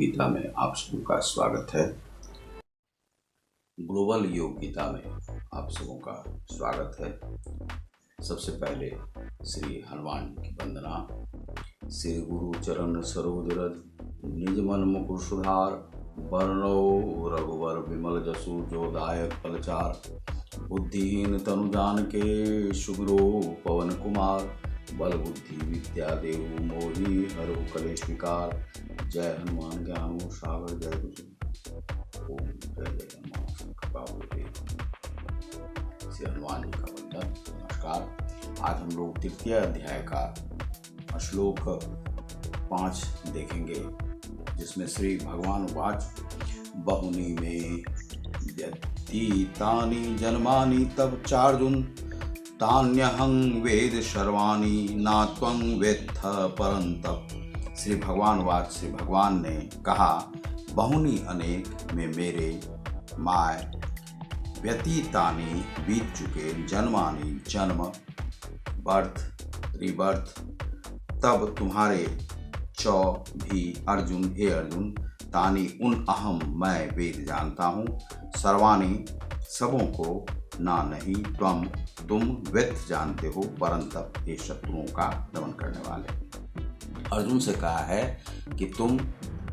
गीता में आप सबों का स्वागत है। ग्लोबल योग गीता में आप सबों का स्वागत है। सबसे पहले श्री हनुमान की वंदना। श्री गुरु चरण सरोज रज निज मन मुकुर सुधार, वर्णो रघुवर विमल जसु जो दायक फलचार। बुद्धिहीन तनु जानिके सुमिरो पवन कुमार, बल बुद्धि विद्या देहु मोहि हरहु कलेश विकार। जय हनुमान ज्ञान सागर जय गुरु। ओम जय जय हनुमान कृपा श्री हनुमान जी का वंदन। नमस्कार। आज हम लोग तृतीय अध्याय का श्लोक 5 देखेंगे, जिसमें श्री भगवान वाच बहुनी में व्यतीतानि जन्मानि तब चार्जुन, तान्यहं वेद सर्वाणि ना त्वं वेत्थ परन्तप। श्री भगवान ने कहा, बहुनी अनेक में मेरे माय व्यतीतानि बीत चुके, जन्मानि जन्म, बर्थ रिबर्थ, तब तुम्हारे चौ भी अर्जुन, हे अर्जुन, तानी उन अहम मैं वेद जानता हूँ, सर्वाणी सबों को, ना नहीं, तुम वेत्थ जानते हो, परंतप ये शत्रुओं का दमन करने वाले। अर्जुन से कहा है कि तुम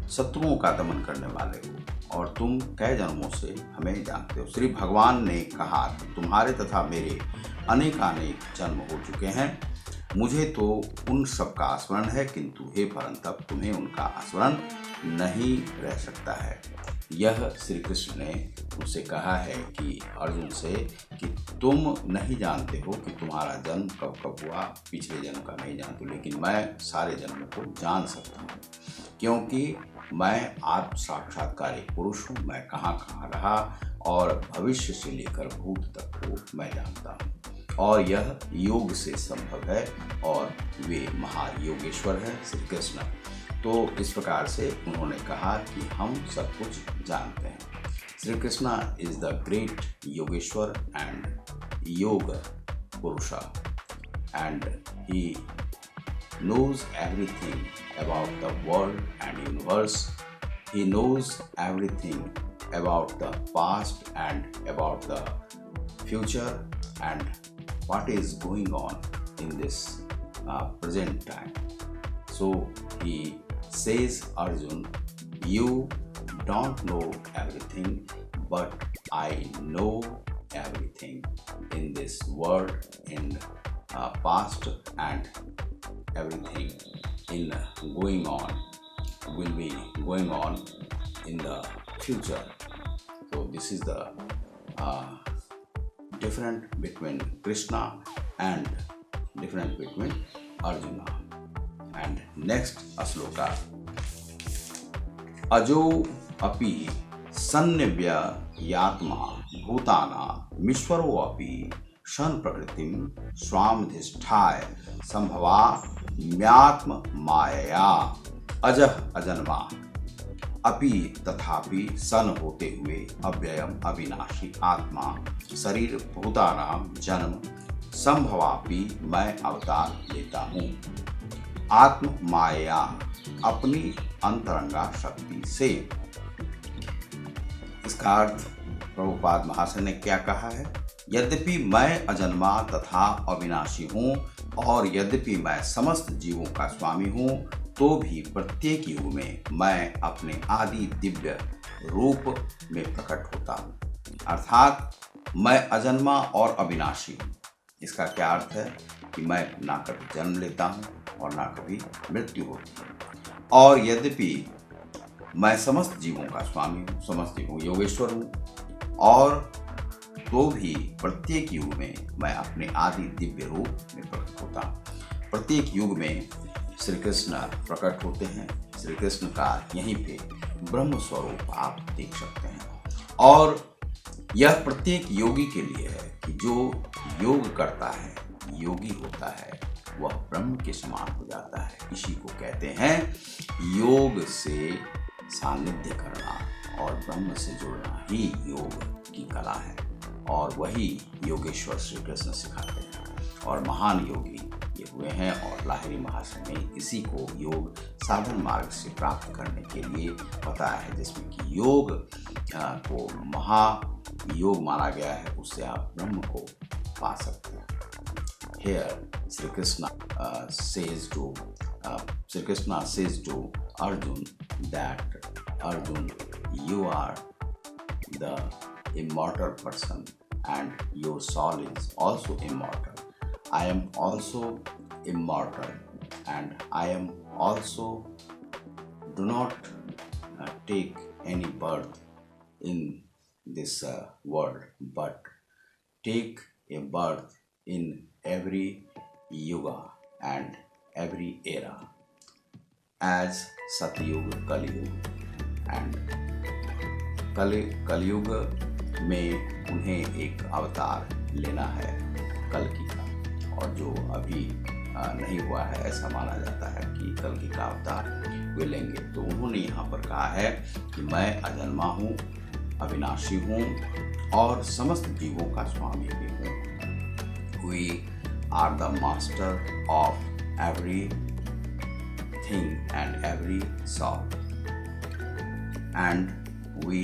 शत्रुओं का दमन करने वाले हो और तुम कई जन्मों से हमें जानते हो। श्री भगवान ने कहा, तुम्हारे तथा मेरे अनेकानेक जन्म हो चुके हैं, मुझे तो उन सब का स्मरण है, किंतु हे परंतप तुम्हें उनका स्मरण नहीं रह सकता है। यह श्री कृष्ण ने उनसे कहा है कि अर्जुन से कि तुम नहीं जानते हो कि तुम्हारा जन्म कब कब हुआ, पिछले जन्म का नहीं जानते, लेकिन मैं सारे जन्मों को जान सकता हूँ, क्योंकि मैं आत्म साक्षात्कार एक पुरुष हूँ। मैं कहाँ कहाँ रहा और भविष्य से लेकर भूत तक को मैं जानता हूँ, और यह योग से संभव है, और वे महान योगेश्वर हैं श्री कृष्ण। तो इस प्रकार से उन्होंने कहा कि हम सब कुछ जानते हैं। Shri Krishna is the great Yogeshwar and योग पुरुषा, and he knows everything about the world and universe. He knows everything about the past and about the future and what is going on in this present time. So he says, Arjun, you don't know everything, but I know everything in this world, in past, and everything in going on will be going on in the future. So this is the different between Krishna and different between Arjuna. And next ashloka, अजो अपि सन्निव्ययात्मा भूताना मीश्वरो अपि शन प्रकृतिम स्वामधिष्ठाय संभवा म्यात्म मायया। अजह अजन्मा, अपि तथापि, सन होते हुए, अव्ययम अविनाशी आत्मा शरीर, भूतानाम जन्म, संभवापि मैं अवतार लेता हूँ, आत्म माया अपनी अंतरंगा शक्ति से। इसका अर्थ प्रभुपाद महाशय ने क्या कहा है? यद्यपि मैं अजन्मा तथा अविनाशी हूँ और यद्यपि मैं समस्त जीवों का स्वामी हूँ, तो भी प्रत्येक युग में मैं अपने आदि दिव्य रूप में प्रकट होता हूँ। अर्थात मैं अजन्मा और अविनाशी हूँ। इसका क्या अर्थ है कि मैं ना कभी जन्म लेता हूँ और ना कभी मृत्यु होती है। और यद्यपि मैं समस्त जीवों का स्वामी हूँ, समस्त जीवों योगेश्वर हूँ, और तो भी प्रत्येक युग में मैं अपने आदि दिव्य रूप में प्रकट होता हूँ। प्रत्येक युग में श्री कृष्ण प्रकट होते हैं। श्री कृष्ण का यहीं पे ब्रह्म स्वरूप आप देख सकते हैं। और यह प्रत्येक योगी के लिए है कि जो योग करता है, योगी होता है, वह ब्रह्म के समान हो जाता है। इसी को कहते हैं योग से सानिध्य करना और ब्रह्म से जुड़ना ही योग की कला है, और वही योगेश्वर श्री कृष्ण सिखाते हैं। और महान योगी किए हुए हैं और लाहिरी महाशय ने इसी को योग साधन मार्ग से प्राप्त करने के लिए बताया है, जिसमें कि योग को महायोग माना गया है, उससे आप ब्रह्म को पा सकते हैं। Here Sri Krishna says to Arjun that Arjun, you are the immortal person and your soul is also immortal. I am also immortal and I am also do not take any birth in this world, but take a birth in every yuga and every era, as Satyuga, Kaliyuga and कलयुग में उन्हें एक अवतार लेना है कल्कि का, और जो अभी नहीं हुआ है, ऐसा माना जाता है कि कल्कि का अवतार वे लेंगे। तो उन्होंने यहाँ पर कहा है कि मैं अजन्मा हूँ, अविनाशी हूँ और समस्त जीवों का स्वामी भी हूँ। We are the master of every thing and every soul, and we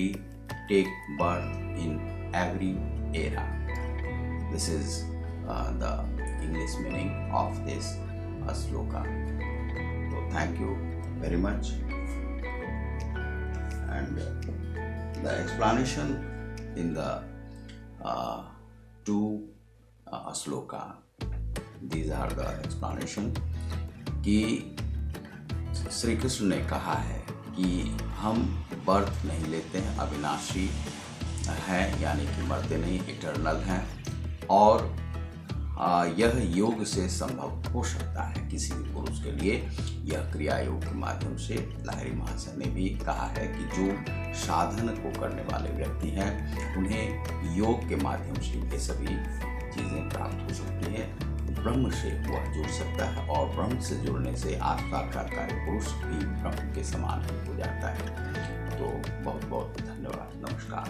take birth in every era. This is the English meaning of this sloka. So thank you very much. And the explanation in the two sloka, these are the explanation कि श्री कृष्ण ने कहा है कि हम birth नहीं लेते हैं, अविनाशी हैं, यानी कि मरते नहीं, इटर्नल हैं, और यह योग से संभव हो सकता है किसी भी पुरुष के लिए। यह क्रिया योग के माध्यम से लाहिरी महाशय ने भी कहा है कि जो साधन को करने वाले व्यक्ति हैं उन्हें योग के माध्यम से ये सभी चीज़ें प्राप्त हो सकती हैं। ब्रह्म से वह जुड़ सकता है और ब्रह्म से जुड़ने से साक्षात्कारकारी पुरुष भी ब्रह्म के समान ही हो जाता है। तो बहुत बहुत धन्यवाद, नमस्कार।